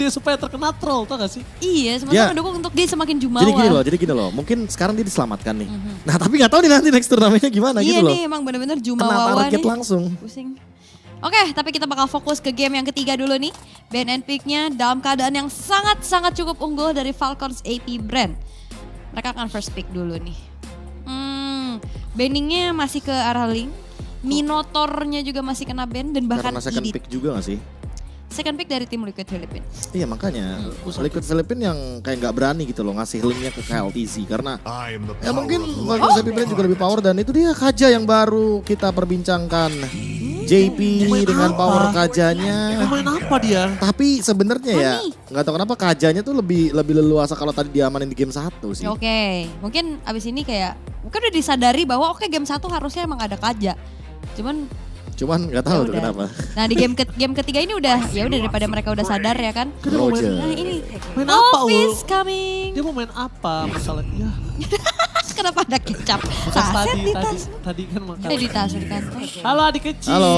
dia supaya terkena troll, tau gak sih? Iya, sementara mendukung untuk dia semakin jumawa. Jadi gini loh, mungkin sekarang dia diselamatkan nih. Nah tapi gak tahu nih nanti next turnamennya gimana iya gitu loh. nih, emang bener-bener Kena jumawa target nih. langsung. Pusing. Oke, tapi kita bakal fokus ke game yang ketiga dulu nih. Ban and pick-nya dalam keadaan yang sangat-sangat cukup unggul dari Falcons AP Brand. Mereka akan first pick dulu nih. Banningnya masih ke arah Link. Minotaurnya juga masih kena ban dan bahkan Karena second Edith. pick juga gak sih? Second pick dari tim Liquid Philippines. Iya makanya Liquid Philippines yang kayak gak berani gitu loh ngasih linknya ke KLTZ karena ya mungkin Falcons AP Brand juga lebih power dan itu dia Kaja yang baru kita perbincangkan. JP dengan power Kajanya. Main apa dia? Tapi sebenarnya ya nggak tahu kenapa Kajanya tuh lebih leluasa kalau tadi diamanin di game 1 sih. Oke, mungkin abis ini kayak mungkin udah disadari bahwa oke game 1 harusnya emang ada Kaja. Cuman Nggak tahu ya tuh udah. kenapa. Nah di game ketiga ini udah ya udah daripada mereka udah sadar ya kan. Roger. Nah ini Main apa Office Ul? coming. Dia mau main apa masalahnya? Kenapa ada kecap? Bekas Saset di tas. tadi kan makan. Ada di tas di kantong. Halo adik kecil. Halo.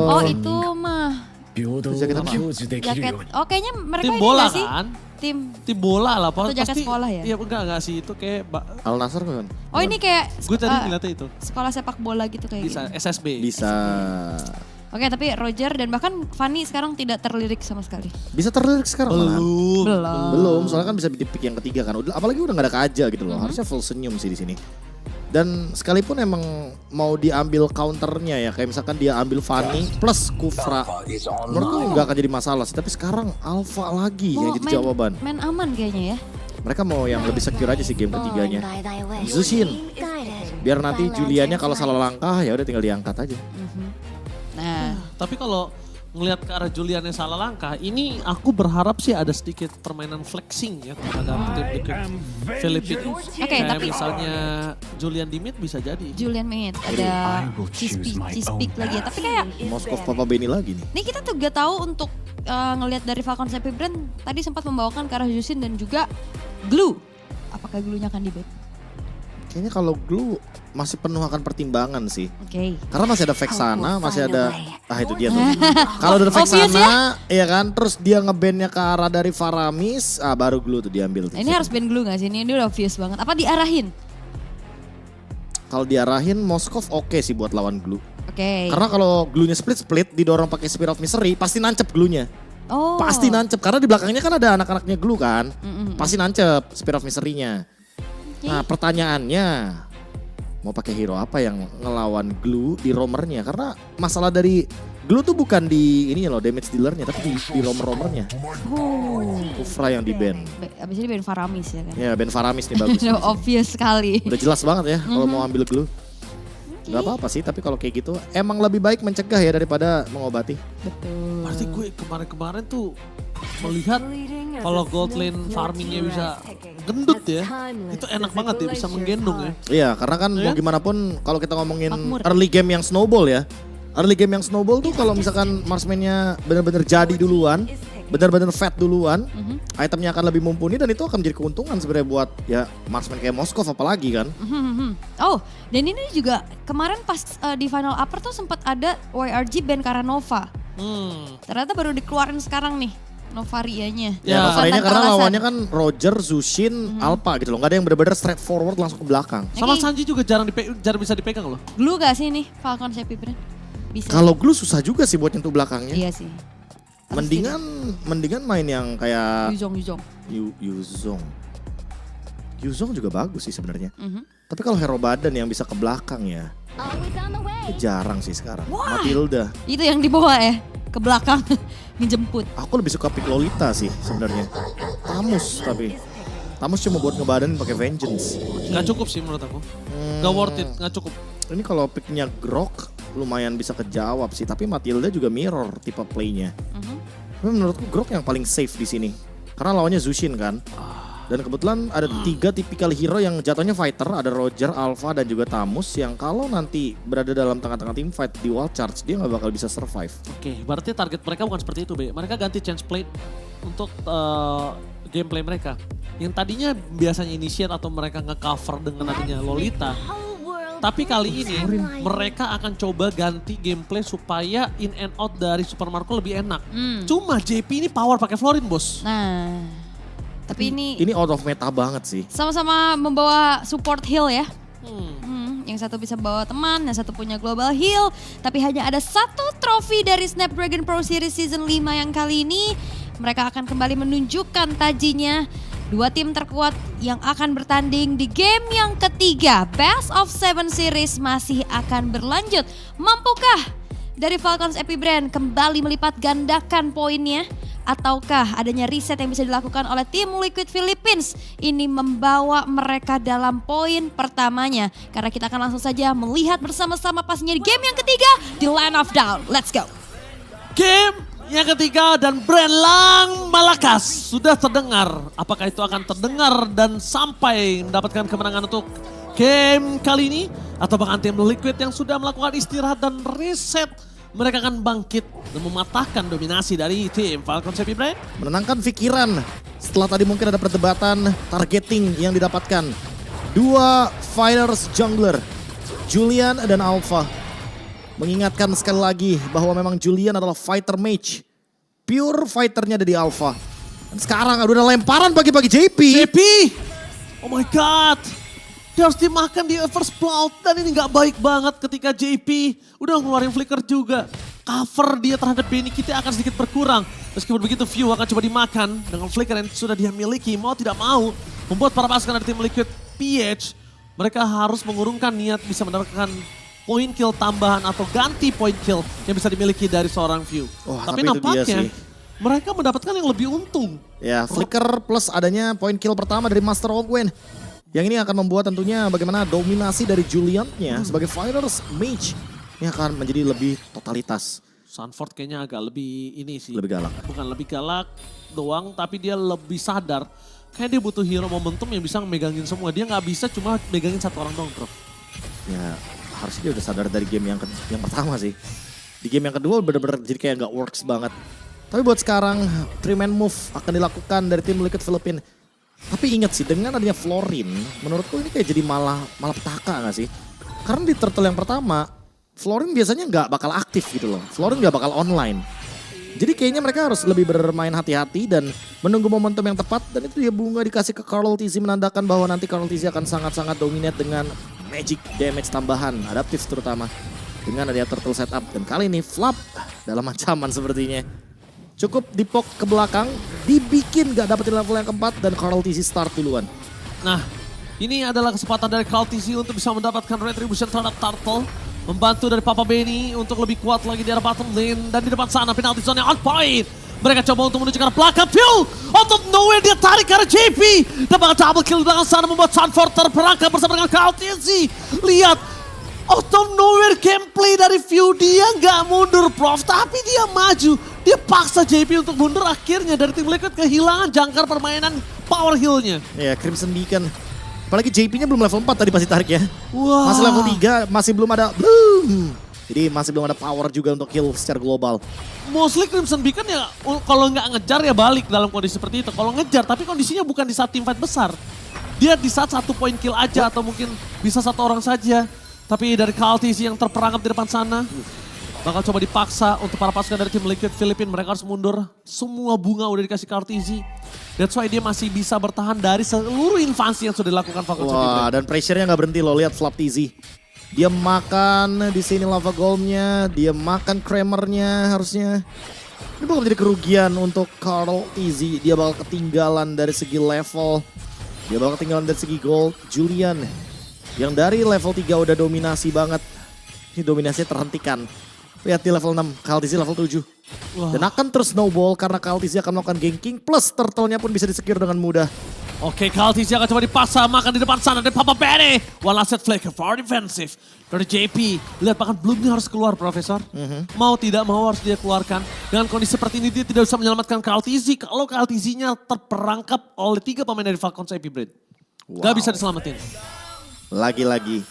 Oh itu mah 平等を享受できる jaket. ように Oh kayaknya mereka Tim ini bola nggak sih? kan? Tim. Tim bola lah. Atau jaket sekolah ya? Iya enggak sih itu kayak Al Nassr kan? Oh ini kayak gue tadi ngeliatnya itu. sekolah sepak bola gitu kayak Bisa gitu. SSB. Bisa Oke tapi Roger dan bahkan Fanny sekarang tidak terlirik sama sekali. bisa terlirik sekarang malah. Belum, soalnya kan bisa di pick yang ketiga kan. Apalagi udah gak ada Kaja gitu loh. Harusnya full senyum sih di sini. Dan sekalipun emang mau diambil counternya ya, kayak misalkan dia ambil Fanny plus Kufra, menurutku nggak akan jadi masalah sih. Tapi sekarang Alpha lagi yang jadi jawaban. Main aman kayaknya ya. Mereka mau yang lebih secure aja sih game ketiganya. Zushin, biar nanti Juliannya kalau salah langkah ya udah tinggal diangkat aja. Nah Tapi kalau ngelihat ke arah Julian yang salah langkah, ini aku berharap sih ada sedikit permainan flexing ya terhadap tim Liquid Philippines. Oke, Kayak tapi misalnya Julian di mid bisa jadi. Julian Mate ada Cispik lagi ya. Tapi kayak Moskov Papa Benny lagi nih. ini kita tuh gak tahu untuk ngelihat dari Falcons AP Brand tadi sempat membawakan ke arah Jushin dan juga Glue. Apakah Glue-nya akan di-ban? Kayaknya kalau Glue masih penuh akan pertimbangan sih. Oke. Karena masih ada Vexana, masih ada itu dia tuh. Kalau ada Obvious Vexana, ya kan, terus dia ngebandnya ke arah dari Faramis, baru Glue tuh diambil tuh. Ini harus ban Glue gak sih? Ini udah obvious banget. Apa diarahin? Kalau diarahin Moskov oke sih buat lawan Glue. Oke. Karena kalau Glue-nya split didorong pakai Spear of Misery, pasti nancep Glue-nya. Oh. Pasti nancep karena di belakangnya kan ada anak-anaknya Glue kan. Pasti nancep Spear of Misery-nya. Nah, pertanyaannya mau pakai hero apa yang ngelawan Glue di roamernya? Karena masalah dari Glue tuh bukan di ini loh damage dealernya, tapi di roamernya. Kufra yang di ban. Abis ini ban Faramis ya kan? Ya ban Faramis nih bagus. Udah obvious sekali. Udah jelas banget ya kalau mau ambil Glue. Gak apa-apa sih, tapi kalau kayak gitu emang lebih baik mencegah ya daripada mengobati. Betul. Berarti gue kemarin-kemarin tuh melihat kalau gold lane farmingnya bisa gendut ya, itu enak banget ya bisa menggendong ya. Iya, karena kan mau gimana pun kalau kita ngomongin Makmur. early game yang snowball ya. Early game yang snowball tuh kalau misalkan marksman-nya benar-benar jadi duluan, benar-benar fat duluan, itemnya akan lebih mumpuni dan itu akan menjadi keuntungan sebenarnya buat ya marksman kayak Moskov apalagi kan. Oh, dan ini juga kemarin pas di final upper tuh sempat ada YRG ban Karanova. Ternyata baru dikeluarin sekarang nih Novarianya. Ya, Ya, Novarianya karena Alasan. lawannya kan Roger, Zushin, Alpha gitu loh. Gak ada yang benar-benar straightforward langsung ke belakang. Sama Oke. Sanji juga jarang bisa dipegang loh. Glue gak sih nih Falcon Happy Brand? Bisa. Kalau Glue susah juga sih buat nyentuh belakangnya. Iya sih. Mendingan main yang kayak Yuzong. Yuzong. Yuzong juga bagus sih sebenarnya. Mhm. Tapi kalau hero badan yang bisa ke belakang ya, jarang sih sekarang. Matilda. Itu yang dibawa ya ke belakang ngejemput. Aku lebih suka pick Lolita sih sebenarnya. Tamus tapi. Tamus cuma buat ngebadanin pakai Vengeance. Gak cukup sih menurut aku. Gak worth it, gak cukup. Ini kalau picknya Grok lumayan bisa kejawab sih. Tapi Matilda juga mirror tipe playnya. Tapi menurutku Grok yang paling safe di sini. Karena lawannya Zushin kan. Dan kebetulan ada 3 tipikal hero yang jatuhnya fighter. Ada Roger, Alpha, dan juga Tamus. Yang kalau nanti berada dalam tengah-tengah team fight di wall charge, dia nggak bakal bisa survive. Oke, berarti target mereka bukan seperti itu, Be. Mereka ganti change plate untuk gameplay mereka. Yang tadinya biasanya initiate atau mereka nge-cover dengan adanya Lolita. Tapi kali ini mereka akan coba ganti gameplay supaya in and out dari Super Marco lebih enak. Cuma JP ini power pakai Florin, bos. Nah, tapi ini Ini out of meta banget sih. sama-sama membawa support heal ya. Yang satu bisa bawa teman, yang satu punya global heal. Tapi hanya ada satu trofi dari Snapdragon Pro Series Season 5 yang kali ini mereka akan kembali menunjukkan tajinya. Dua tim terkuat yang akan bertanding di game yang ketiga. Best of 7 Series masih akan berlanjut. Mampukah dari Falcons Epic Brand kembali melipat gandakan poinnya? Ataukah adanya reset yang bisa dilakukan oleh tim Liquid Philippines ini membawa mereka dalam poin pertamanya? Karena kita akan langsung saja melihat bersama-sama pastinya di game yang ketiga di Land of Down. Let's go. Game yang ketiga dan Brand Lang Malakas sudah terdengar. Apakah itu akan terdengar dan sampai mendapatkan kemenangan untuk game kali ini? Atau bahkan tim Liquid yang sudah melakukan istirahat dan reset, mereka akan bangkit dan mematahkan dominasi dari tim Falcons Epic Brand? Menenangkan pikiran setelah tadi mungkin ada perdebatan targeting yang didapatkan. Dua fighters jungler, Julian dan Alpha. Mengingatkan sekali lagi bahwa memang Julian adalah fighter mage. Pure fighternya ada di Alpha. Dan sekarang ada lemparan pagi-pagi JP. JP! Oh my god! Dia harus dimakan di first blood dan ini gak baik banget ketika JP udah ngeluarin flicker juga. Cover dia terhadap Benny kita akan sedikit berkurang. Meskipun begitu View akan coba dimakan dengan flicker yang sudah dia miliki. Mau tidak mau membuat para pasukan dari tim Liquid PH mereka harus mengurungkan niat bisa mendapatkan poin kill tambahan atau ganti poin kill yang bisa dimiliki dari seorang View. Oh, tapi tapi itu dia nampaknya sih. mereka mendapatkan yang lebih untung. Ya, flicker plus adanya poin kill pertama dari Master Ogwen. Yang ini akan membuat tentunya bagaimana dominasi dari Julian-nya sebagai fighters mage ini akan menjadi lebih totalitas. Sanford kayaknya agak lebih ini sih. Lebih galak. Bukan lebih galak doang, tapi dia lebih sadar. Kayak dia butuh hero momentum yang bisa megangin semua. Dia nggak bisa cuma megangin satu orang doang, bro. Ya, harusnya dia udah sadar dari game yang pertama sih. Di game yang kedua bener-bener jadi kayak nggak works banget. Tapi buat sekarang, 3-man move akan dilakukan dari tim Liquid Philippines. Tapi ingat sih, dengan adanya Florin, menurutku ini kayak jadi malah petaka gak sih? Karena di turtle yang pertama, Florin biasanya nggak bakal aktif gitu loh. Florin nggak bakal online. Jadi kayaknya mereka harus lebih bermain hati-hati dan menunggu momentum yang tepat. Dan itu dia bunga dikasih ke Carl TZ menandakan bahwa nanti Carl TZ akan sangat-sangat dominate dengan magic damage tambahan, adaptif terutama. Dengan adanya turtle setup. Dan kali ini flap dalam ancaman sepertinya. Cukup dipok ke belakang, dibikin gak dapetin level yang keempat dan Carl TZ start duluan. Nah, ini adalah kesempatan dari Kaltizi untuk bisa mendapatkan retribution terhadap Turtle. Membantu dari Papa Benny untuk lebih kuat lagi di arah bottom lane. Dan di depan sana penalty zone yang on point. Mereka coba untuk menuju ke arah belakang. Phil, out of nowhere dia tarik ke arah JP. Dan bakal double kill di belakang sana membuat Sanford terperangkap bersama dengan Kaltizi. Lihat, out of nowhere gameplay dari View, dia nggak mundur Prof, tapi dia maju. Dia paksa JP untuk mundur, akhirnya dari tim Liquid kehilangan jangkar permainan power heal-nya. Ya, Crimson Beacon. Apalagi JP-nya belum level 4 tadi pasti tarik ya. Wah. Masih level 3, masih belum ada bloom. Jadi masih belum ada power juga untuk kill secara global. Mostly Crimson Beacon ya kalau nggak ngejar ya balik dalam kondisi seperti itu. Kalau ngejar, tapi kondisinya bukan di saat team fight besar. Dia di saat satu poin kill aja atau mungkin bisa satu orang saja. Tapi dari Kaltizi yang terperangkap di depan sana. Bakal coba dipaksa untuk para pasukan dari tim Liquid Philippines. Mereka harus mundur. Semua bunga udah dikasih Kaltizi. That's why dia masih bisa bertahan dari seluruh invasi yang sudah dilakukan Falcons. Wah, dan pressure-nya nggak berhenti loh. Lihat Flap TZ. Dia makan di sini lava golem-nya. Dia makan Kramer-nya harusnya. Ini bakal menjadi kerugian untuk Carl TZ. Dia bakal ketinggalan dari segi level. Dia bakal ketinggalan dari segi gold. Julian yang dari level 3 udah dominasi banget. Ini dominasinya terhentikan. Lihat di level 6, Kaltizi level 7. Wah. Dan akan terus snowball karena Kaltizi akan melakukan ganking. Plus turtle-nya pun bisa di-secure dengan mudah. Oke, Kaltizi akan coba dipaksa makan di depan sana dari Papa Benny. One last set flicker for defensive dari JP. Lihat bahkan belumnya harus keluar Profesor. Mau tidak mau harus dia keluarkan. Dengan kondisi seperti ini dia tidak bisa menyelamatkan Kaltizi. Kalau Kaltizinya terperangkap oleh 3 pemain dari Falcons Epic Brand. Gak bisa diselamatin. Lagi-lagi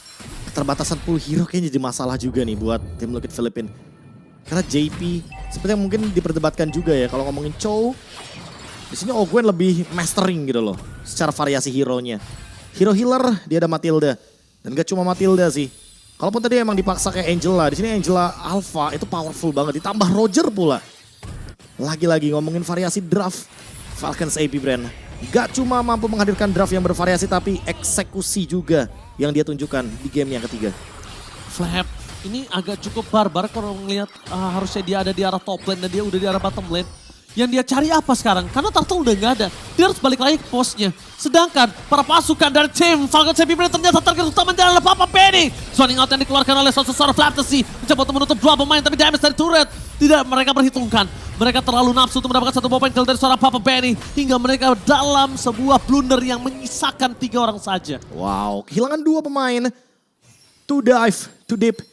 keterbatasan pool hero kayaknya jadi masalah juga nih buat tim Liquid Philippines. Karena JP seperti yang mungkin diperdebatkan juga ya kalau ngomongin Chow. Di sini Ogwen lebih mastering gitu loh secara variasi hero-nya. Hero healer dia ada Matilda. Dan gak cuma Matilda sih. Kalaupun tadi emang dipaksa kayak Angela, di sini Angela Alpha itu powerful banget. Ditambah Roger pula. Lagi-lagi ngomongin variasi draft Falcons AP Brand. Gak cuma mampu menghadirkan draft yang bervariasi, tapi eksekusi juga yang dia tunjukkan di game yang ketiga. Flap ini agak cukup barbar kalau melihat harusnya dia ada di arah top lane dan dia udah di arah bottom lane. Yang dia cari apa sekarang? Karena Turtle udah gak ada. Dia harus balik lagi ke posnya. Sedangkan para pasukan dari tim Falcons AP Brand ternyata target utamanya adalah Papa Benny. Zoning out yang dikeluarkan oleh seorang Flaptasy. Mencoba untuk menutup dua pemain tapi damage dari turret tidak mereka perhitungkan. Mereka terlalu nafsu untuk mendapatkan satu poin kill dari seorang Papa Benny. Hingga mereka dalam sebuah blunder yang menyisakan 3 orang saja. Wow, kehilangan 2 pemain. To dive, to deep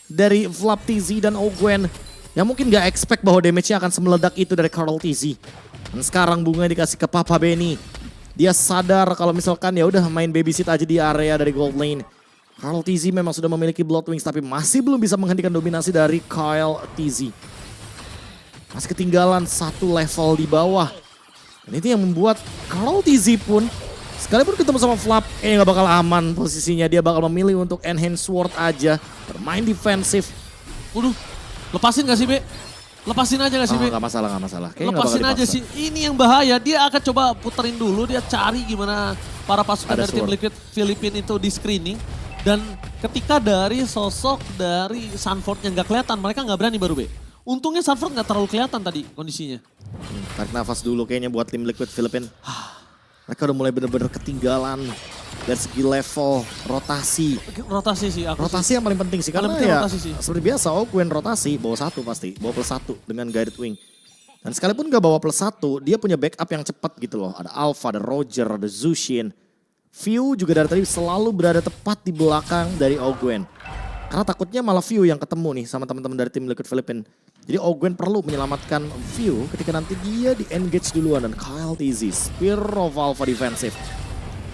dari Flaptasy dan Ogwen. Yang mungkin gak expect bahwa damage-nya akan semeledak itu dari Carl TZ. Dan sekarang bunga dikasih ke Papa Benny. Dia sadar kalau misalkan ya udah main babysit aja di area dari gold lane. Carl TZ memang sudah memiliki Blood Wings tapi masih belum bisa menghentikan dominasi dari Kyle TZ. Masih ketinggalan 1 level di bawah. Dan itu yang membuat Carl TZ pun sekalipun ketemu sama Flap, kayaknya gak bakal aman posisinya. Dia bakal memilih untuk enhance sword aja, bermain defensif. Waduh. Lepasin gak sih, Be? Lepasin aja gak sih, Be? Gak masalah, gak masalah. Kayaknya Lepasin gak bakal aja dipaksa. sih. Ini yang bahaya. Dia akan coba puterin dulu. Dia cari gimana para pasukan Ada dari tim sword. Liquid Filipina itu di screening. Dan ketika dari sosok dari Sanford yang gak kelihatan, mereka gak berani baru, Be. Untungnya Sanford gak terlalu kelihatan tadi kondisinya. Tarik nafas dulu kayaknya buat tim Liquid Filipina. Mereka udah mulai bener-bener ketinggalan dari segi level rotasi. Rotasi sih aku. Rotasi yang paling penting sih karena Paling penting ya rotasi sih. seperti biasa Ogwen rotasi bawa 1 pasti, bawa +1 dengan guided wing. Dan sekalipun gak bawa +1, dia punya backup yang cepat gitu loh. Ada Alpha, ada Roger, ada Zushin. View juga dari tadi selalu berada tepat di belakang dari Ogwen. Karena takutnya malah View yang ketemu nih sama teman-teman dari tim Liquid Filipina. Jadi Ogwen perlu menyelamatkan View ketika nanti dia di-engage duluan. Dan Kyle TZ, Spear of Alpha defensive.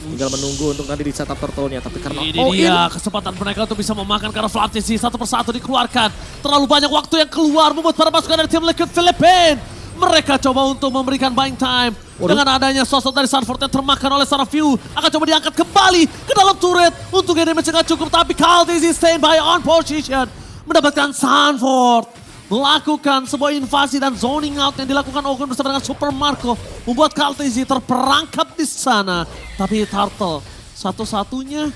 Tinggal menunggu untuk nanti di-setup turtle-nya. Tapi karena Ini dia kesempatan mereka untuk bisa memakan karena Flaptasy satu persatu dikeluarkan. Terlalu banyak waktu yang keluar membuat para pasukan dari tim Liquid Filipina. Mereka coba untuk memberikan buying time. Dengan adanya sosok dari Sanford yang termakan oleh seorang View. Akan coba diangkat kembali ke dalam turret. Untungnya damage nggak cukup tapi Kyle TZ stay by on position. Mendapatkan Sanford. Melakukan sebuah invasi dan zoning out yang dilakukan Ogwen bersama dengan Super Marco. Membuat Kyle TZ terperangkap di sana. Tapi Turtle satu-satunya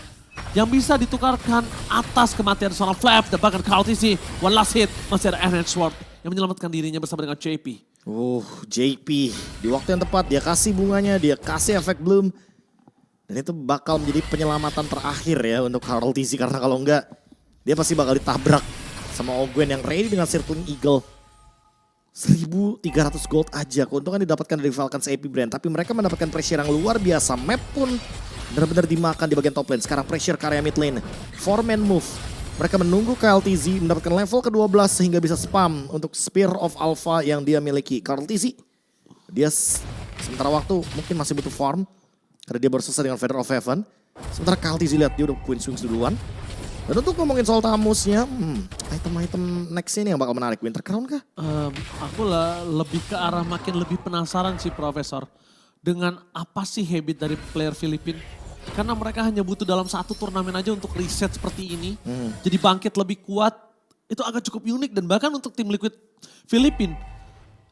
yang bisa ditukarkan atas kematian seorang Flap. Dan bahkan Kyle TZ one last hit masih ada Enhance Sword yang menyelamatkan dirinya bersama dengan JP. JP di waktu yang tepat dia kasih bunganya, dia kasih efek bloom. Dan itu bakal menjadi penyelamatan terakhir ya untuk Carl TZ. Karena kalau enggak dia pasti bakal ditabrak sama Ogwen yang ready dengan Circling Eagle. 1.300 gold aja keuntungan didapatkan dari Falcons AP Brand. Tapi mereka mendapatkan pressure yang luar biasa. Map pun benar-benar dimakan di bagian top lane. Sekarang pressure ke area mid lane. 4-man move. Mereka menunggu Kyle TZ mendapatkan level ke-12 sehingga bisa spam untuk Spear of Alpha yang dia miliki. Carl TZ, dia sementara waktu mungkin masih butuh farm. Karena dia baru selesai dengan Feather of Heaven. Sementara Kyle TZ lihat dia udah Queen Swings duluan. Dan untuk ngomongin soal tamusnya, item-item next ini yang bakal menarik. Winter Crown kah? Aku lebih ke arah makin lebih penasaran sih Profesor. Dengan apa sih habit dari player Filipina. Karena mereka hanya butuh dalam 1 turnamen aja untuk reset seperti ini. Jadi bangkit lebih kuat. Itu agak cukup unik dan bahkan untuk tim Liquid Filipina.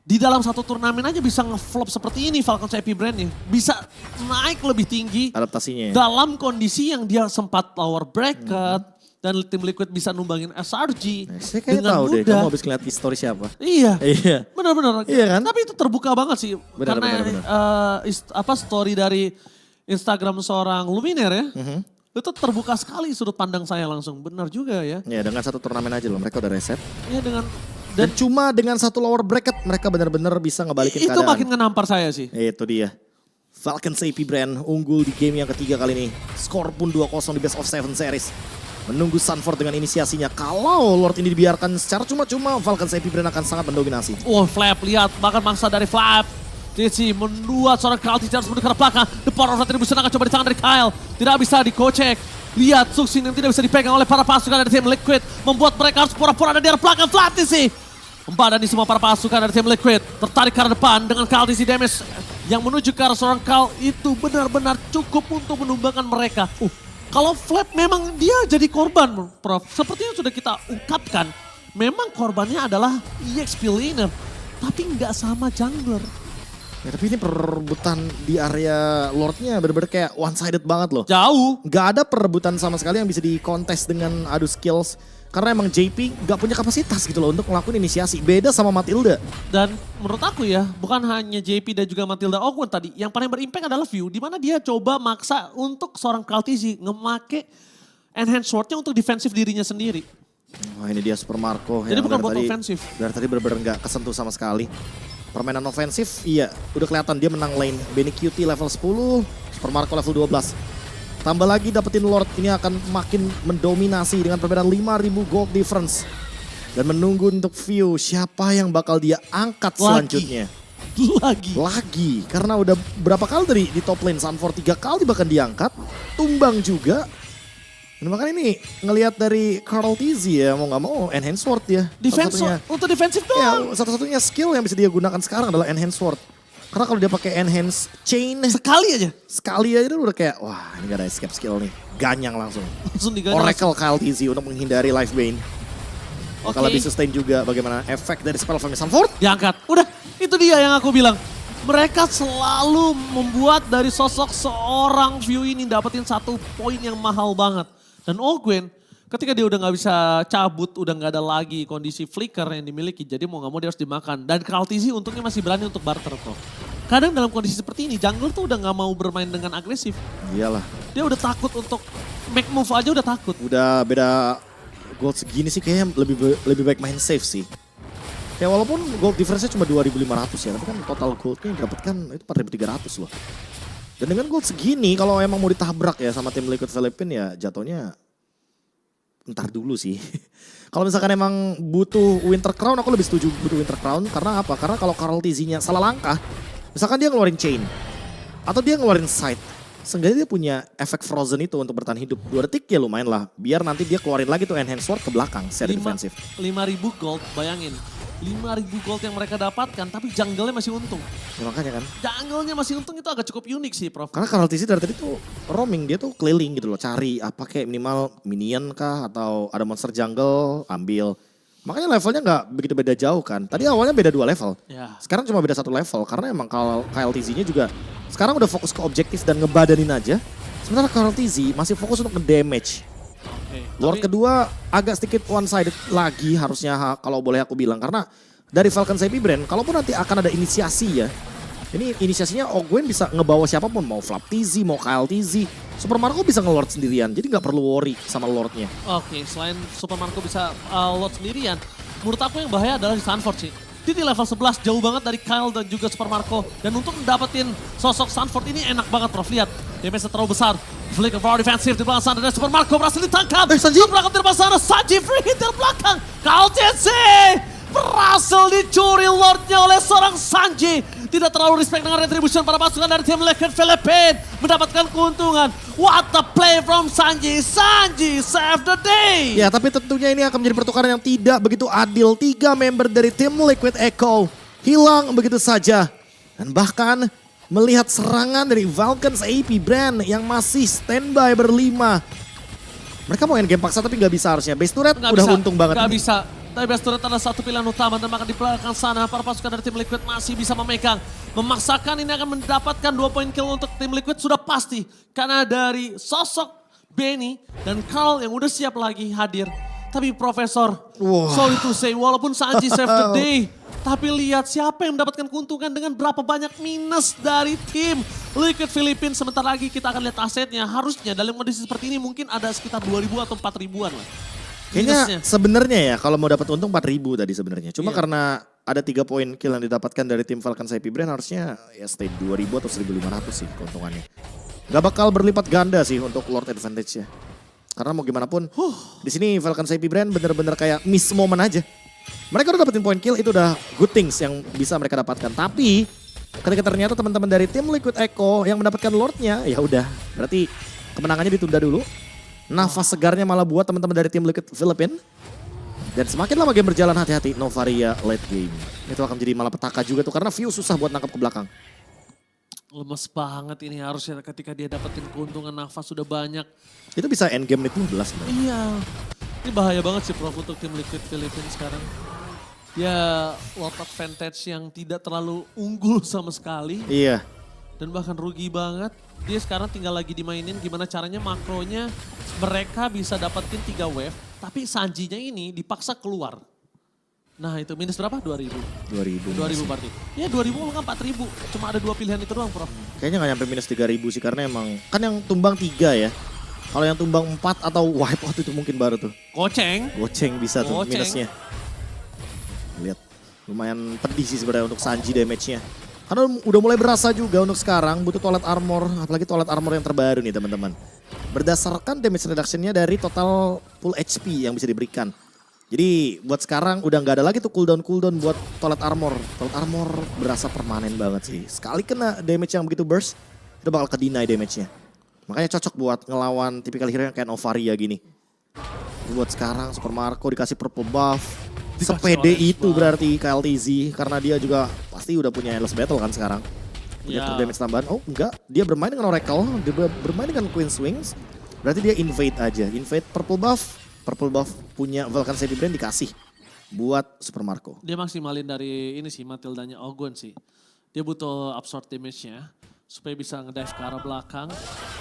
Di dalam 1 turnamen aja bisa nge-flop seperti ini Falcons AP Brand-nya. Bisa naik lebih tinggi. Adaptasinya ya? Dalam kondisi yang dia sempat lower bracket. Dan tim Liquid bisa numbangin SRG Saya kayaknya dengan tahu mudah. deh, kamu habis ngeliat history siapa. Iya, Iya. benar-benar. Iya kan? Tapi itu terbuka banget sih. Benar, karena benar. Story dari Instagram seorang Luminaire ya. Itu terbuka sekali sudut pandang saya langsung. Benar juga ya. Ya dengan 1 turnamen aja loh, mereka udah reset. Iya dengan Dan cuma dengan 1 lower bracket mereka benar-benar bisa ngebalikin itu keadaan. makin ngenampar saya sih. Itu dia. Falcons AP Brand unggul di game yang ketiga kali ini. Skor pun 2-0 di best of 7 series. Menunggu Sanford dengan inisiasinya. Kalau Lord ini dibiarkan secara cuma-cuma, Falcons AP Brand akan sangat mendominasi. Flap lihat bahkan mangsa dari Flap. Cici membuat seorang Kyle TZ harus mundur ke belakang. The power of retribution akan coba di tangan dari Kyle. Tidak bisa dikocek. Lihat Suxin yang tidak bisa dipegang oleh para pasukan dari tim Liquid. Membuat mereka harus pura-pura ada di arah belakang Flat TZ. Mempadani semua para pasukan dari tim Liquid. Tertarik ke arah depan dengan Kyle TZ damage yang menuju ke arah seorang Kyle itu benar-benar cukup untuk menumbangkan mereka. Kalau Flap memang dia jadi korban, Prof. Seperti yang sudah kita ungkapkan, memang korbannya adalah EXP laner, tapi nggak sama jungler. Ya tapi ini perebutan di area Lordnya bener-bener kayak one-sided banget loh. Jauh. Gak ada perebutan sama sekali yang bisa dikontes dengan adu skills. Karena emang JP gak punya kapasitas gitu loh untuk ngelakuin inisiasi. Beda sama Matilda. Dan menurut aku ya, bukan hanya JP dan juga Matilda Ogwen tadi. Yang paling berimpact adalah View, di mana dia coba maksa untuk seorang Kaltizi ngemake enhance swordnya untuk defensif dirinya sendiri. Wah ini dia Super Marco. Jadi yang bukan dari buat tadi- ofensif. Dari tadi bener-bener gak kesentuh sama sekali. Permainan ofensif, iya udah kelihatan dia menang lane. Benny QT level 10, Super Marco level 12. Tambah lagi dapetin Lord, ini akan makin mendominasi dengan perbedaan 5.000 gold difference. Dan menunggu untuk View siapa yang bakal dia angkat selanjutnya. Lagi, karena udah berapa kali dari di top lane, Sunfor 3 kali bahkan diangkat. Tumbang juga. Dan makanya ini ngelihat dari Carl Tizzy ya, mau gak mau enhance sword ya. Defense Satu-satunya- untuk defensif doang. Ya, satu-satunya skill yang bisa dia gunakan sekarang adalah enhance sword. Karena kalau dia pakai enhance chain, Sekali aja aja udah kayak, wah ini gak ada escape skill nih. Ganyang langsung. langsung diganti. Oracle Kyle Tizzy untuk menghindari life bane. Oke. Bakal lebih sustain juga bagaimana efek dari spell from Sunford. Diangkat. Udah, itu dia yang aku bilang. Mereka selalu membuat dari sosok seorang View ini dapetin satu poin yang mahal banget. Dan Ogwen ketika dia udah gak bisa cabut, udah gak ada lagi kondisi flicker yang dimiliki. Jadi mau gak mau dia harus dimakan. Dan Kaltizi untungnya masih berani untuk barter kok. Kadang dalam kondisi seperti ini, jungler tuh udah gak mau bermain dengan agresif. Iyalah, Dia udah takut untuk make move aja udah takut. udah beda gold segini sih kayaknya lebih baik main safe sih. Ya walaupun gold difference-nya cuma 2.500 ya, tapi kan total goldnya yang dapatkan itu 4.300 loh. Dan dengan gold segini kalau emang mau ditabrak ya sama tim Liquid Philippines ya jatuhnya ntar dulu sih. Kalau misalkan emang butuh Winter Crown, aku lebih setuju butuh Winter Crown. Karena apa? Karena kalau Carl Tizzy-nya salah langkah, misalkan dia ngeluarin chain atau dia ngeluarin sight, seenggaknya dia punya efek frozen itu untuk bertahan hidup. 2 detik ya lumayan lah, biar nanti dia keluarin lagi tuh enhance sword ke belakang secara defensif. 5.000 gold, bayangin. 5.000 gold yang mereka dapatkan, tapi jungle-nya masih untung. Ya, makanya kan. Jungle-nya masih untung itu agak cukup unik sih, Prof. Karena Carl Tizzy dari tadi tuh roaming, dia tuh keliling gitu loh, cari apa kayak minimal minion kah atau ada monster jungle, ambil. Makanya levelnya nggak begitu beda jauh kan. Tadi awalnya beda 2 level. Ya. Sekarang cuma beda 1 level karena emang kalau Kyle Tizzy-nya juga sekarang udah fokus ke objektif dan ngebadanin aja. Sementara Carl Tizzy masih fokus untuk nge-damage. Oke. Lord Tapi- kedua agak sedikit one-sided lagi harusnya kalau boleh aku bilang. Karena dari Falcon Sapi Brand, kalaupun nanti akan ada inisiasi ya. Ini inisiasinya Ogwen bisa ngebawa siapapun. Mau Flap Tizzy, mau Kyle Tizzy. Super Marco bisa nge-Lord sendirian. Jadi nggak perlu worry sama Lordnya. Oke, selain Super Marco bisa lot sendirian, menurut aku yang bahaya adalah di Sunford sih. Dia di level 11 jauh banget dari Kyle dan juga Super Marco. Dan untuk dapetin sosok Sunford ini enak banget Prof. Lihat, damage terlalu besar. Flicker power defensif di belakang sana dan Super Marco berhasil ditangkap. Sanji belakang di belakang sana, Sanji free hit dari belakang. Kaltese berhasil dicuri Lordnya oleh seorang Sanji. Tidak terlalu respect dengan retribution para pasukan dari tim Liquid Philippines. Mendapatkan keuntungan. What a play from Sanji. Sanji save the day. Ya tapi tentunya ini akan menjadi pertukaran yang tidak begitu adil. 3 member dari tim Liquid Echo hilang begitu saja. Dan bahkan melihat serangan dari Falcons AP Brand yang masih standby berlima. Mereka mau game paksa tapi nggak bisa harusnya. Base turret Nggak udah bisa, untung banget. nggak ini. bisa. Tapi best turret adalah satu pilihan utama dan maka di belakang sana para pasukan dari tim Liquid masih bisa memegang. Memaksakan ini akan mendapatkan 2 poin kill untuk tim Liquid sudah pasti. Karena dari sosok Benny dan Carl yang udah siap lagi hadir. Tapi Profesor, sorry to say, walaupun Sanji save the day. Tapi lihat siapa yang mendapatkan keuntungan dengan berapa banyak minus dari tim Liquid Philippines. Sebentar lagi kita akan lihat asetnya. Harusnya dalam kondisi seperti ini mungkin ada sekitar 2.000 atau 4.000-an lah. Kayaknya Minusnya. sebenarnya ya kalau mau dapat untung 4.000 tadi sebenarnya. Cuma Iya. karena ada 3 poin kill yang didapatkan dari tim Falcon IP Brand harusnya ya stay 2.000 atau 1.500 sih keuntungannya. Gak bakal berlipat ganda sih untuk Lord Advantage-nya. Karena mau gimana pun di sini Falcon IP Brand bener-bener kayak miss moment aja. Mereka udah dapetin poin kill itu udah good things yang bisa mereka dapatkan. Tapi ketika ternyata teman-teman dari tim Liquid Echo yang mendapatkan Lordnya ya udah berarti kemenangannya ditunda dulu. Nafas segarnya malah buat teman-teman dari tim Liquid Philippines. Dan semakin lama game berjalan hati-hati Novaria late game. Itu akan jadi malah petaka juga tuh karena View susah buat nangkap ke belakang. Lemes banget ini harusnya ketika dia dapetin keuntungan nafas sudah banyak. Itu bisa endgame nih 12 sebenarnya. Iya. Ini bahaya banget sih Prof untuk tim Liquid Philippines sekarang. Ya Lord Advantage yang tidak terlalu unggul sama sekali. Iya. Dan bahkan rugi banget. Dia sekarang tinggal lagi dimainin gimana caranya makronya mereka bisa dapetin 3 wave. Tapi Sanji-nya ini dipaksa keluar. Nah itu minus berapa? 2000. 2000 berarti. Ya 2000 kalau nggak 4000. Cuma ada 2 pilihan itu doang Prof. Kayaknya nggak nyampe minus 3000 sih karena emang kan yang tumbang 3 ya. Kalau yang tumbang 4 atau wipe out itu mungkin baru tuh. Goceng bisa tuh Goceng. minusnya. Lihat lumayan pedih sih sebenarnya untuk Sanji damage-nya. Karena udah mulai berasa juga untuk sekarang butuh toilet armor. Apalagi toilet armor yang terbaru nih teman-teman. Berdasarkan damage reduction-nya dari total full HP yang bisa diberikan. Jadi buat sekarang udah nggak ada lagi tuh cooldown buat toilet armor. Toilet armor berasa permanen banget sih. Sekali kena damage yang begitu burst, itu bakal ke-deny damage-nya. Makanya cocok buat ngelawan tipikal hero yang kayak Novaria gini. Jadi buat sekarang Super Marco dikasih purple buff. Sepede itu berarti KLTZ karena dia juga pasti udah punya endless battle kan sekarang. Punya Ya. damage tambahan. Oh enggak, dia bermain dengan Oracle, dia bermain dengan Queen's Wings. Berarti dia invade aja. Invade purple buff. Purple buff punya Vulcan City Brand dikasih buat Super Marco. Dia maksimalin dari ini sih Matildanya Ogun sih. Dia butuh absorb damage-nya supaya bisa ngedive ke arah belakang.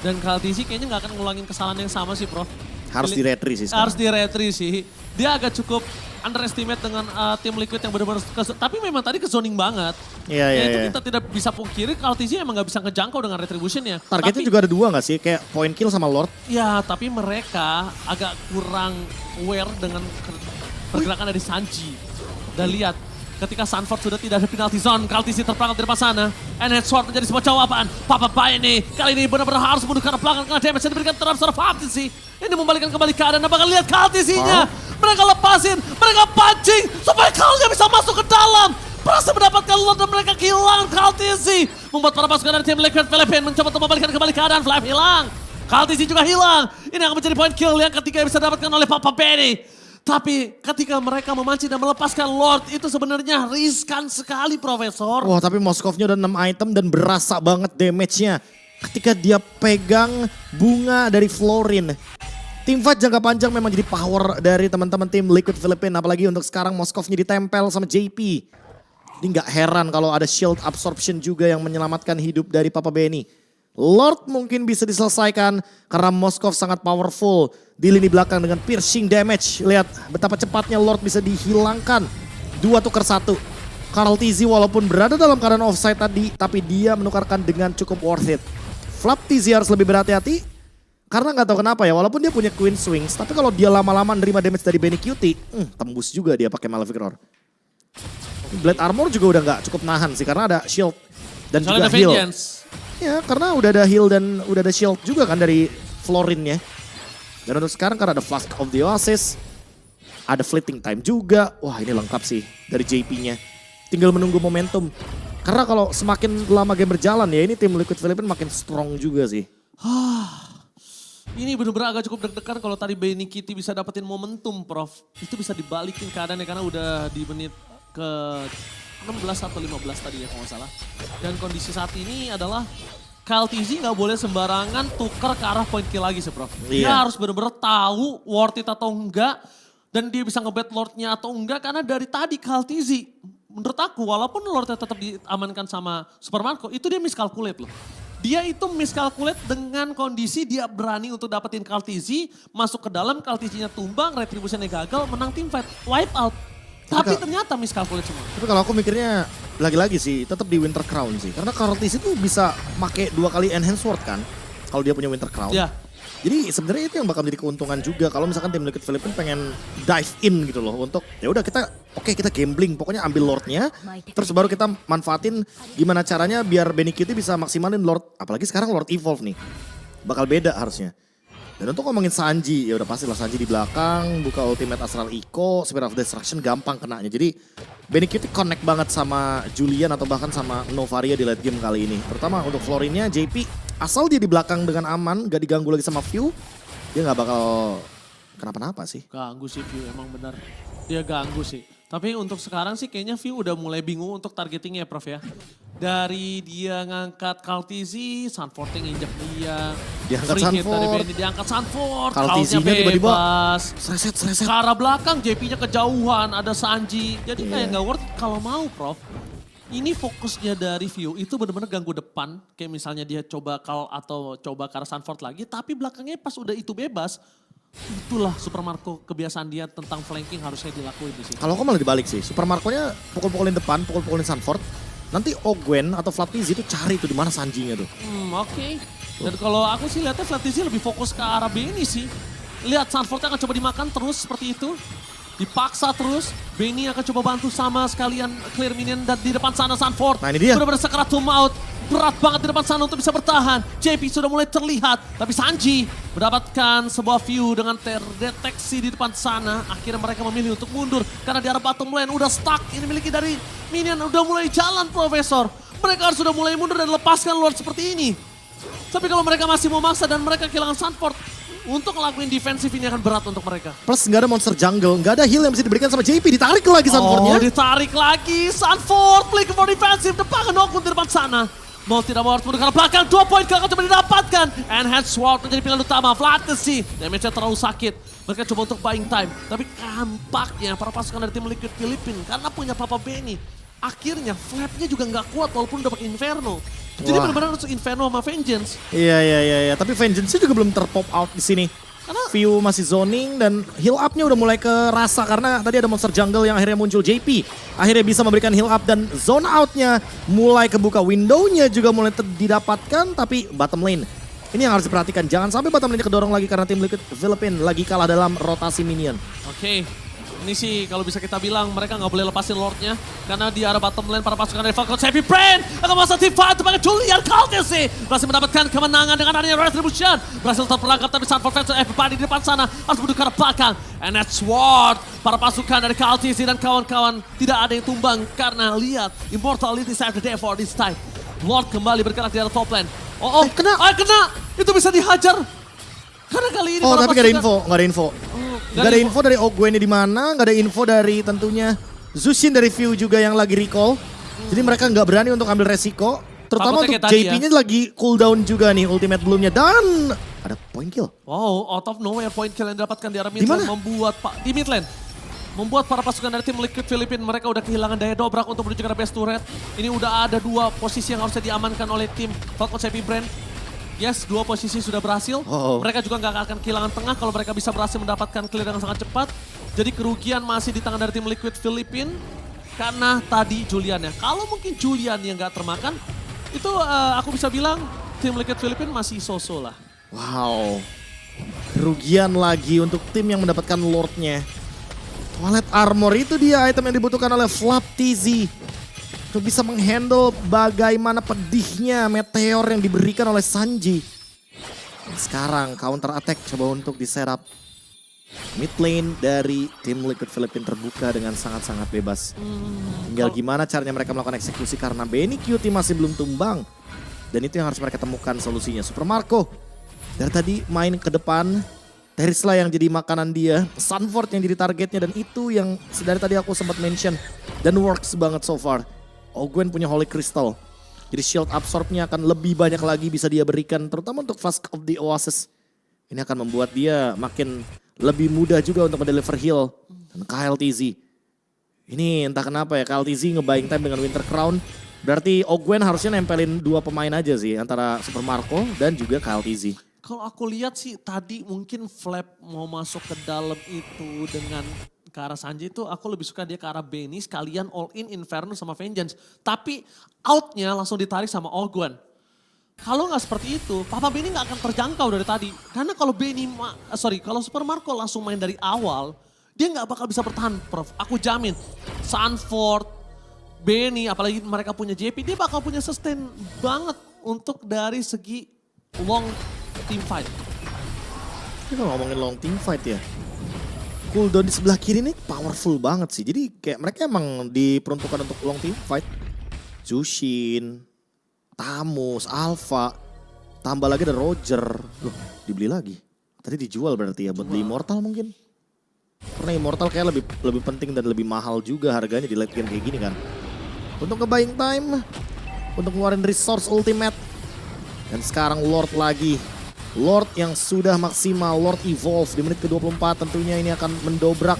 Dan KLTZ kayaknya nggak akan ngulangin kesalahan yang sama sih Prof. Harus di retry sih sekarang. Harus di retry sih. Dia agak cukup underestimate dengan tim Liquid yang benar-benar tapi memang tadi ke zoning banget. Iya, iya, Itu iya. kita tidak bisa pungkiri KLTZ emang nggak bisa ngejangkau dengan retribution-nya. Targetnya Tapi- juga ada 2 gak sih? Kayak point kill sama Lord. Ya, tapi mereka agak kurang aware dengan pergerakan dari Sanji. Dan lihat, ketika Sanford sudah tidak ada penalty zone, KLTZ terperangkap di depan sana. And Sword menjadi sebuah jawaban. Papa Bay ini, kali ini benar-benar harus mundur ke arah belakang karena damage yang diberikan terhadap Sword of Optici. Ini membalikan kembali keadaan, dan bakal lihat KLTZ-nya. Mereka lepasin, mereka pancing, supaya Kal-nya bisa masuk ke dalam. Berhasil mendapatkan Lord dan mereka kehilangan KLTZ. Membuat para pasukan dari tim Liquid Philippines mencoba untuk membalikan kembali keadaan. Flame hilang. KLTZ juga hilang. Ini akan menjadi point kill yang ketiga bisa didapatkan oleh Papa Benny. Tapi ketika mereka memancing dan melepaskan Lord itu sebenarnya riskan sekali Profesor. Wah tapi Moskovnya udah 6 item dan berasa banget damage-nya. Ketika dia pegang bunga dari Florin. Teamfight jangka panjang memang jadi power dari teman-teman tim Liquid Philippines. Apalagi untuk sekarang Moskovnya ditempel sama JP. Jadi nggak heran kalau ada shield absorption juga yang menyelamatkan hidup dari Papa Benny. Lord mungkin bisa diselesaikan karena Moskov sangat powerful di lini belakang dengan piercing damage. Lihat betapa cepatnya Lord bisa dihilangkan. 2 tukar 1. KarlTZ walaupun berada dalam keadaan offside tadi, tapi dia menukarkan dengan cukup worth it. Flap TZ harus lebih berhati-hati karena nggak tahu kenapa ya, walaupun dia punya Queen Swings, tapi kalau dia lama-lama nerima damage dari Benny Cutie, tembus juga dia pakai Malefic Roar. Blade Armor juga udah nggak cukup nahan sih karena ada shield dan Soalnya juga ada heal. Vengeance. Ya karena udah ada heal dan udah ada shield juga kan dari Florinnya. Dan untuk sekarang karena ada Flask of the Oasis, ada Fleeting Time juga. Wah ini lengkap sih dari JP-nya. Tinggal menunggu momentum. Karena kalau semakin lama game berjalan ya ini tim Liquid Philippines makin strong juga sih. Ini bener-bener agak cukup deg-degan kalau tadi Benny Kitty bisa dapetin momentum Prof. Itu bisa dibalikin keadaannya karena udah di menit ke 16 atau 15 tadi ya kalau nggak salah. Dan kondisi saat ini adalah KLTZ nggak boleh sembarangan tukar ke arah point kill lagi sih Prof. Dia Iya. harus bener-bener tahu worth it atau enggak. Dan dia bisa ngebet Lordnya atau enggak karena dari tadi KLTZ menurut aku walaupun Lordnya tetap diamankan sama Super Marco itu dia miscalculate loh. Dia itu miscalculate dengan kondisi dia berani untuk dapetin KLTZ, masuk ke dalam, KLTZ-nya tumbang, retribution-nya gagal, menang teamfight, wipe out. Tapi ternyata miscalculate semua. Tapi kalau aku mikirnya lagi-lagi sih tetap di Winter Crown sih. Karena KarlTZ itu bisa make 2 kali Enhanced Sword kan. Kalau dia punya Winter Crown. Ya, Jadi sebenarnya itu yang bakal menjadi keuntungan juga kalau misalkan tim Liquid Philippines pengen dive in gitu loh untuk ya udah kita kita gambling pokoknya ambil Lordnya terus baru kita manfaatin gimana caranya biar Benny Kitty bisa maksimalin Lord apalagi sekarang Lord Evolve nih bakal beda harusnya. Dan untuk ngomongin Sanji ya udah pastilah Sanji di belakang buka ultimate Astral Echo Spirit of Destruction gampang kenanya. Jadi Benny Kitty connect banget sama Julian atau bahkan sama Novaria di late game kali ini. Terutama untuk Florinnya JP asal dia di belakang dengan aman, gak diganggu lagi sama View, dia gak bakal kenapa-napa sih. ganggu sih View emang benar. Dia ganggu sih. Tapi untuk sekarang sih kayaknya View udah mulai bingung untuk targetingnya ya Prof ya. Dari dia ngangkat Kaltizi, Sanford yang injak dia. Diangkat Free hit dari Sanford. Benny, diangkat Sanford. Kaltizinya Kaosnya tiba-tiba bebas. Sreset. Ke arah belakang, JP-nya kejauhan, ada Sanji. Jadi kayak nggak worth kalau mau, Prof. Ini fokusnya dari View itu benar-benar ganggu depan. Kayak misalnya dia coba call atau coba ke arah Sanford lagi. Tapi belakangnya pas udah itu bebas, itulah Super Marco kebiasaan dia tentang flanking harusnya dilakuin di sini. Kalau aku malah dibalik sih. Super Marco-nya pukul-pukulin depan, pukul-pukulin Sanford. Nanti Ogwen atau Flattizy itu cari tuh di mana Sanjinya tuh. Oke. Dan kalau aku sih lihatnya Flattizy lebih fokus ke arah Benny sih. Lihat Sanford akan coba dimakan terus seperti itu. Dipaksa terus. Benny akan coba bantu sama sekalian clear minion dan di depan sana Sanford. Nah, ini dia. Benar-benar sekeratum maut. Berat banget di depan sana untuk bisa bertahan. JP sudah mulai terlihat. Tapi Sanji mendapatkan sebuah view dengan terdeteksi di depan sana. Akhirnya mereka memilih untuk mundur. Karena di arah bottom lane udah stuck. Ini miliki dari minion udah mulai jalan Profesor. Mereka harus sudah mulai mundur dan lepaskan Lord seperti ini. Tapi kalau mereka masih mau maksa dan mereka kehilangan Sanford. Untuk ngelakuin defensif ini akan berat untuk mereka. Plus nggak ada monster jungle, nggak ada heal yang bisa diberikan sama JP. Ditarik lagi Sanfordnya. Oh, ditarik lagi. Sanford, flick for defensive. Depan Nokun di depan sana. Mau tidak mau harus mundur karena belakang. 2 poin akan coba didapatkan. Enhanced Sword menjadi pilihan utama. Flattizy, damage-nya terlalu sakit. Mereka coba untuk buying time. Tapi tampaknya para pasukan dari tim Liquid Philippines karena punya Papa Benny. Akhirnya flap-nya juga nggak kuat walaupun udah pakai Inferno. Jadi Wah. benar-benar harus Inferno sama Vengeance. Iya. Tapi Vengeance juga belum terpop out di sini. Karena View masih zoning dan heal up-nya udah mulai kerasa karena tadi ada monster jungle yang akhirnya muncul JP. Akhirnya bisa memberikan heal up dan zone out-nya mulai kebuka. Window-nya juga mulai didapatkan tapi bottom lane. Ini yang harus diperhatikan. Jangan sampai bottom lane kedorong lagi karena tim Liquid Philippines lagi kalah dalam rotasi minion. Oke. Ini sih kalau bisa kita bilang mereka nggak boleh lepasin Lordnya. Karena di arah bottom lane para pasukan dari Falcon Heavy Brain akan masa tifa itu pakai Julian Kaltizi. Berhasil mendapatkan kemenangan dengan adanya Retribution. Berhasil terperangkap tapi Sanford Fencer everybody di depan sana harus menuju ke arah belakang. And that sword para pasukan dari Kaltizi dan kawan-kawan tidak ada yang tumbang karena lihat Immortality Save the Day for this time. Lord kembali bergerak di arah top lane. Kena! Itu bisa dihajar. Karena kali ini Oh para tapi gak ada pasukan- info, gak ada info. Gak ada info dari Ogwen di mana, gak ada info dari tentunya Zushin dari View juga yang lagi recall. Jadi mereka nggak berani untuk ambil resiko. Terutama Takutnya untuk kayak tadi JP-nya lagi cooldown juga nih ultimate belumnya. Dan ada point kill. Wow, out of nowhere point kill yang didapatkan di arah mid Di lane mana? di mid lane. Membuat para pasukan dari tim Liquid Philippines mereka udah kehilangan daya dobrak untuk menuju ke arah base turret. Ini udah ada 2 posisi yang harusnya diamankan oleh tim Falcon Heavy Brand. Yes, 2 posisi sudah berhasil. Oh. Mereka juga nggak akan kehilangan tengah kalau mereka bisa berhasil mendapatkan clear dengan sangat cepat. Jadi kerugian masih di tangan dari tim Liquid Philippines. Karena tadi Julian ya. Kalau mungkin Julian yang nggak termakan, itu aku bisa bilang tim Liquid Philippines masih so-so lah. Wow. Kerugian lagi untuk tim yang mendapatkan Lord-nya. Toilet Armor itu dia item yang dibutuhkan oleh Flattizy. Untuk bisa menghandle bagaimana pedihnya meteor yang diberikan oleh Sanji. Sekarang counter attack coba untuk di-setup. Mid lane dari tim Liquid Philippines terbuka dengan sangat-sangat bebas. Tinggal gimana caranya mereka melakukan eksekusi karena Benny Cutie masih belum tumbang. Dan itu yang harus mereka temukan solusinya. Super Marco dari tadi main ke depan. Terisla yang jadi makanan dia. Sanford yang jadi targetnya dan itu yang dari tadi aku sempat mention. Dan works banget so far. Ogwen punya Holy Crystal. Jadi shield absorbnya akan lebih banyak lagi bisa dia berikan. Terutama untuk Flask of the Oasis. Ini akan membuat dia makin lebih mudah juga untuk mendeliver heal. Dan KLTZ. Ini entah kenapa ya KLTZ nge-buying time dengan Winter Crown. Berarti Ogwen harusnya nempelin 2 pemain aja sih. Antara Super Marco dan juga KLTZ. Kalau aku lihat sih tadi mungkin Flap mau masuk ke dalam itu dengan ke arah Sanji itu aku lebih suka dia ke arah Benny sekalian all in Inferno sama Vengeance. Tapi outnya langsung ditarik sama Ogwen. Kalau nggak seperti itu, Papa Benny nggak akan terjangkau dari tadi. Karena kalau kalau Super Marco langsung main dari awal, dia nggak bakal bisa bertahan, Prof. Aku jamin. Sanford, Benny, apalagi mereka punya JP, dia bakal punya sustain banget untuk dari segi long team fight. Ini kalau ngomongin long team fight ya. Cooldown di sebelah kiri ini powerful banget sih. Jadi kayak mereka emang diperuntukkan untuk long team fight. Jushin, Tamus, Alpha. Tambah lagi ada Roger. Loh dibeli lagi. Tadi dijual berarti ya buat beli Immortal mungkin. Karena Immortal kayak lebih penting dan lebih mahal juga harganya di late game kayak gini kan. Untuk ke buying time. untuk ngeluarin resource ultimate. Dan sekarang Lord lagi. Lord yang sudah maksimal, Lord Evolve di menit ke-24 tentunya ini akan mendobrak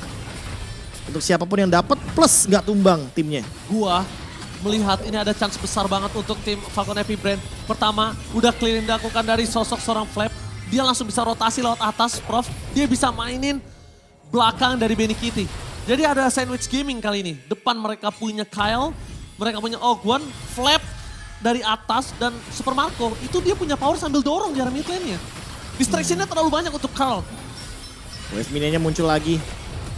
untuk siapapun yang dapat plus nggak tumbang timnya. Gua melihat ini ada chance besar banget untuk tim Falcon Epic Brand. Pertama, udah clear yang dilakukan dari sosok seorang Flap. Dia langsung bisa rotasi lewat atas, Prof. Dia bisa mainin belakang dari Benny Kitty. Jadi ada sandwich gaming kali ini. Depan mereka punya Kyle, mereka punya Ogwan, Flap dari atas, dan Super Marco. Itu dia punya power sambil dorong di arah mid lane-nya. Distraction-nya terlalu banyak untuk Carl. Wave minianya muncul lagi.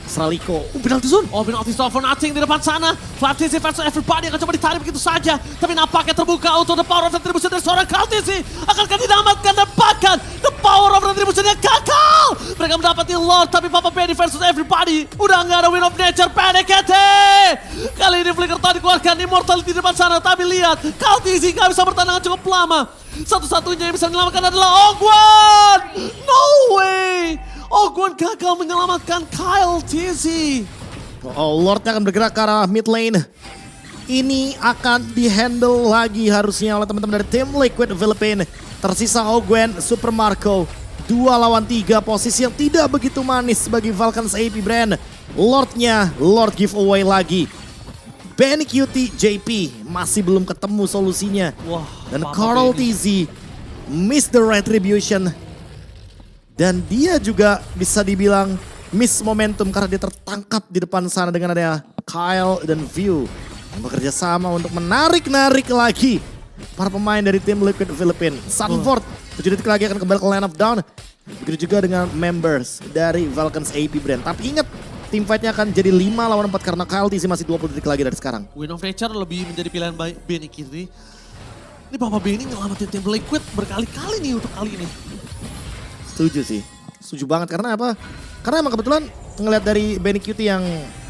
Sraliko. Penalty zone. Oh, penalty zone for nothing di depan sana. Flatisi versus everybody akan coba ditarik begitu saja. Tapi nampaknya terbuka untuk the power of retribution dari seorang Kaltisi. Akankah dinamatkan dan bahkan the power of retribution yang gagal. Mereka mendapati Lord, tapi Papa Benny versus everybody. Udah nggak ada win of nature, PDKT. Kali ini Flicker tadi dikeluarkan Immortality di depan sana. Tapi lihat, Kaltisi nggak bisa bertahan cukup lama. Satu-satunya yang bisa menyelamatkan adalah Ogwan. No way. Ogwan gagal menyelamatkan Kyle TZ. Oh, Lordnya akan bergerak ke arah mid lane. Ini akan dihandle lagi harusnya oleh teman-teman dari tim Liquid Philippines. Tersisa Ogwen, Super Marco. 2 lawan 3, posisi yang tidak begitu manis bagi Falcons AP Brand. Lordnya, Lord giveaway lagi. Benny Cutie JP masih belum ketemu solusinya. Wah, Dan Papa Carl Benny. TZ miss the retribution. Dan dia juga bisa dibilang miss momentum karena dia tertangkap di depan sana dengan adanya Kyle dan View. Yang bekerja sama untuk menarik-narik lagi para pemain dari tim Liquid Philippines. Sunford 7 detik lagi akan kembali ke line of down. Begitu juga dengan members dari Falcons AP Brand. Tapi ingat, tim fight-nya akan jadi 5 lawan 4 karena Kyle TZ masih 20 detik lagi dari sekarang. Win of Nature lebih menjadi pilihan baik Benny Kitty. Ini Papa Benny ngelamatin tim Liquid berkali-kali nih untuk kali ini. Setuju sih, setuju banget karena apa? Karena emang kebetulan ngelihat dari Benny Cutie yang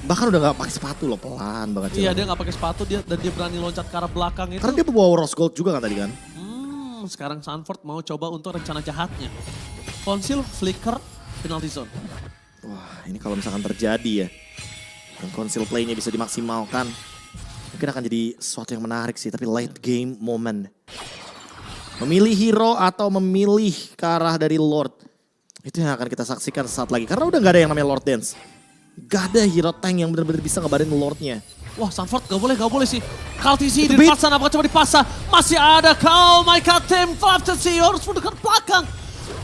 bahkan udah gak pakai sepatu loh, pelan banget. Iya, dia gak pakai sepatu dan dia berani loncat ke arah belakang itu. Karena dia bawa rose gold juga kan tadi kan? Sekarang Sanford mau coba untuk rencana jahatnya. Conceal, flicker, penalty zone. Wah, ini kalau misalkan terjadi ya, dan conceal play-nya bisa dimaksimalkan, mungkin akan jadi sesuatu yang menarik sih, tapi late game moment. Memilih hero atau memilih ke arah dari Lord. Itu yang akan kita saksikan sesaat lagi. Karena udah gak ada yang namanya Lord Dance. Gak ada hero tank yang benar-benar bisa ngebarin Lordnya. Wah, Sanford gak boleh sih. Kaltisi di depan sana, coba dipasang. Masih ada Kyle, my god team, Flaptisi harus mendekat belakang.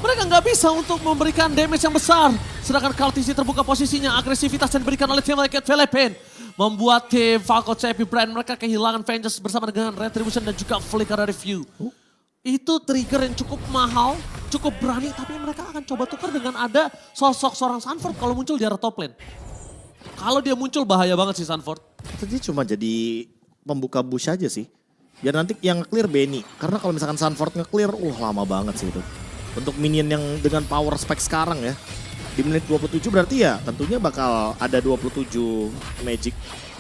Mereka nggak bisa untuk memberikan damage yang besar. Sedangkan Kaltisi terbuka posisinya, agresivitas yang diberikan oleh tim Liquid Philippines. Membuat tim Falcon Epic Brand mereka kehilangan Vengeance bersama dengan Retribution dan juga Flicker dari View. Itu trigger yang cukup mahal, cukup berani, tapi mereka akan coba tukar dengan ada sosok seorang Sanford kalau muncul di arah top lane. Kalau dia muncul bahaya banget sih Sanford. Jadi cuma jadi pembuka bush aja sih. Biar nanti yang nge-clear Benny. Karena kalau misalkan Sanford nge-clear, lama banget sih itu. Untuk minion yang dengan power spec sekarang ya. Di menit 27 berarti ya tentunya bakal ada 27 magic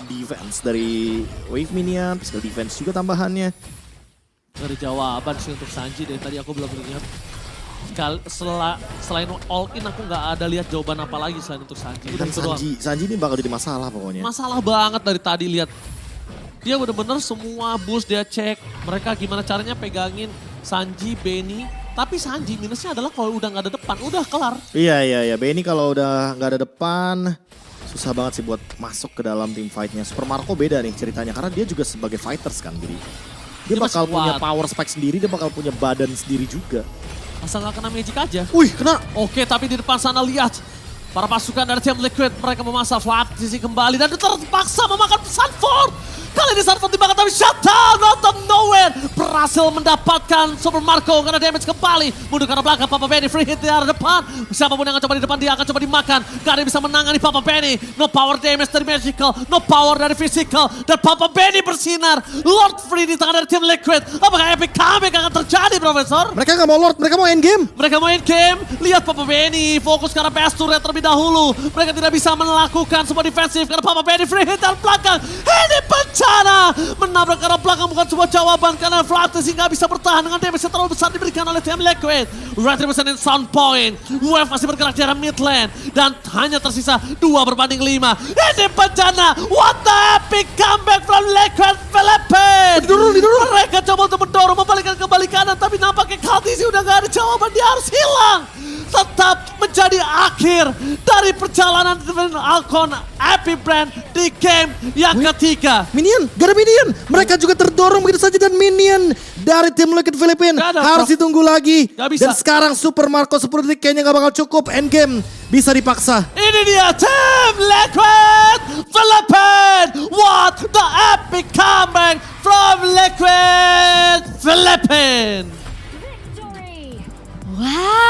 defense dari wave minion, physical defense juga tambahannya. Dari jawaban sih untuk Sanji dari tadi aku belum lihat. Selain all in aku nggak ada lihat jawaban apa lagi selain untuk Sanji. Udah Dan itu doang. Sanji ini bakal jadi masalah pokoknya. Masalah banget dari tadi lihat. Dia bener-bener semua boost dia cek. Mereka gimana caranya pegangin Sanji, Benny. Tapi Sanji minusnya adalah kalau udah nggak ada depan, udah kelar. Iya. Benny kalau udah nggak ada depan, susah banget sih buat masuk ke dalam tim fight-nya. Super Marco beda nih ceritanya, karena dia juga sebagai fighters kan. Jadi dia bakal masih punya kuat. power spike sendiri, dia bakal punya badan sendiri juga. Asal nggak kena magic aja. Wih, kena! Oke, tapi di depan sana lihat. Para pasukan dari tim Liquid, mereka memasang Flatisi kembali dan terpaksa memakan Sanford. Kali ini Sanford dibakar tapi shutdown out of nowhere. Berhasil mendapatkan Super Marco karena damage kembali. Mundur ke arah belakang, Papa Benny free hit di arah depan. Siapapun yang akan coba di depan dia akan coba dimakan. Gak ada yang bisa menangani Papa Benny. No power damage dari magical, no power dari physical. Dan Papa Benny bersinar. Lord free di tangan dari tim Liquid. Apakah epic comeback akan terjadi, Profesor? Mereka nggak mau Lord, mereka mau endgame. Mereka main game, lihat Papa Benny fokus ke arah PS turret terlebih dahulu. Mereka tidak bisa melakukan semua defensif karena Papa Benny free hit dari belakang. Ini bencana. Menabrak ke arah belakang bukan sebuah jawaban karena Flatesi nggak bisa bertahan dengan damage yang terlalu besar diberikan oleh tim Liquid. Retribution in sound point. Wave masih bergerak di arah mid lane. Dan hanya tersisa 2/5. Ini bencana. What the epic comeback from Liquid Philippines. Didorong. Mereka coba untuk mendorong, membalikkan kembali kanan. Tapi nampaknya Kaltisi udah gak ada jawaban. Dia harus hilang. Tetap menjadi akhir dari perjalanan Alcon Epic Brand di game yang ketiga. Minion, gak ada Minion. Mereka juga terdorong begitu saja dan Minion dari tim Liquid Philippines Gak ada, harus Prof. ditunggu lagi. Gak bisa. Dan sekarang Super Marco 10 detik kayaknya gak bakal cukup. Endgame bisa dipaksa. Ini dia tim Liquid Philippines. What the epic comeback from Liquid Philippines. Wow,